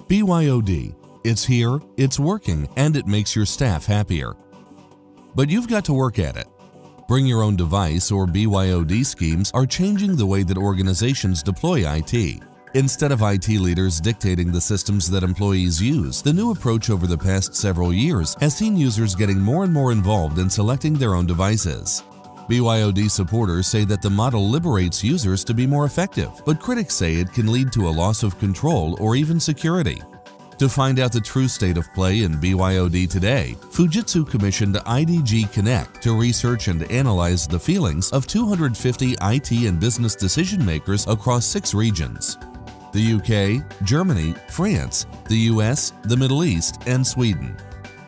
BYOD. It's here, it's working, and it makes your staff happier. But you've got to work at it. Bring your own device or BYOD schemes are changing the way that organizations deploy IT. Instead of IT leaders dictating the systems that employees use, the new approach over the past several years has seen users getting more and more involved in selecting their own devices. BYOD supporters say that the model liberates users to be more effective, but critics say it can lead to a loss of control or even security. To find out the true state of play in BYOD today, Fujitsu commissioned IDG Connect to research and analyze the feelings of 250 IT and business decision makers across 6 regions: the UK, Germany, France, the US, the Middle East, and Sweden.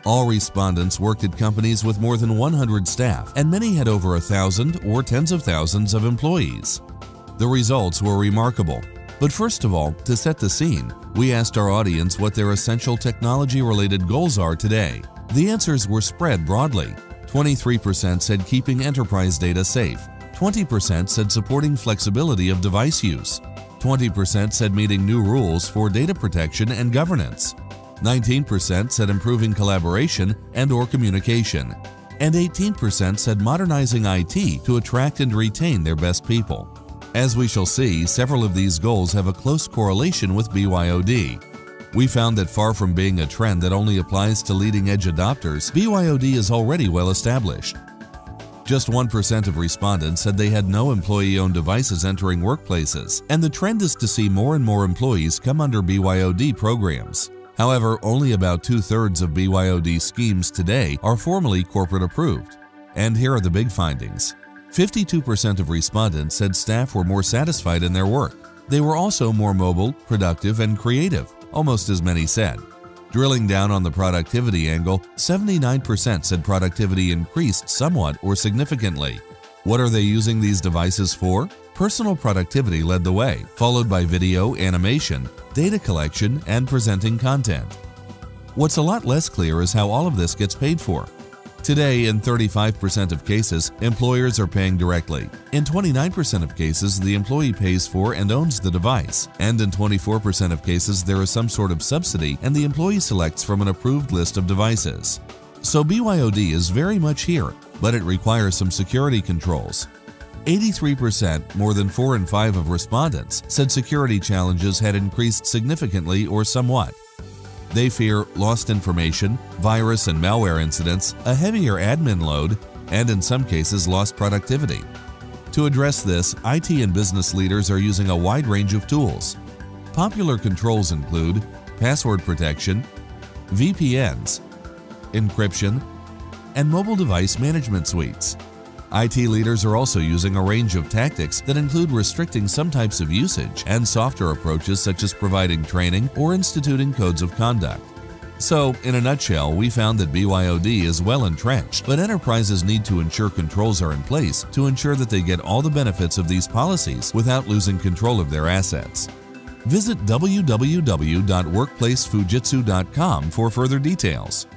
All respondents worked at companies with more than 100 staff, and many had over 1,000 or tens of thousands of employees. The results were remarkable. But first of all, to set the scene, we asked our audience what their essential technology-related goals are today. The answers were spread broadly. 23% said keeping enterprise data safe, 20% said supporting flexibility of device use, 20% said meeting new rules for data protection and governance, 19% said improving collaboration and/or communication, and 18% said modernizing IT to attract and retain their best people. As we shall see, several of these goals have a close correlation with BYOD. We found that far from being a trend that only applies to leading-edge adopters, BYOD is already well established. Just 1% of respondents said they had no employee-owned devices entering workplaces, and the trend is to see more and more employees come under BYOD programs. However, only about 2/3 of BYOD schemes today are formally corporate approved. And here are the big findings. 52% of respondents said staff were more satisfied in their work. They were also more mobile, productive, and creative, almost as many said. Drilling down on the productivity angle, 79% said productivity increased somewhat or significantly. What are they using these devices for? Personal productivity led the way, followed by video, animation, data collection, and presenting content. What's a lot less clear is how all of this gets paid for. Today, in 35% of cases, employers are paying directly. In 29% of cases, the employee pays for and owns the device. And in 24% of cases, there is some sort of subsidy and the employee selects from an approved list of devices. So BYOD is very much here, but it requires some security controls. 83%, more than 4 in 5 of respondents, said security challenges had increased significantly or somewhat. They fear lost information, virus and malware incidents, a heavier admin load, and in some cases lost productivity. To address this, IT and business leaders are using a wide range of tools. Popular controls include password protection, VPNs, encryption, and mobile device management suites. IT leaders are also using a range of tactics that include restricting some types of usage and softer approaches such as providing training or instituting codes of conduct. So, in a nutshell, we found that BYOD is well entrenched, but enterprises need to ensure controls are in place to ensure that they get all the benefits of these policies without losing control of their assets. Visit www.workplacefujitsu.com for further details.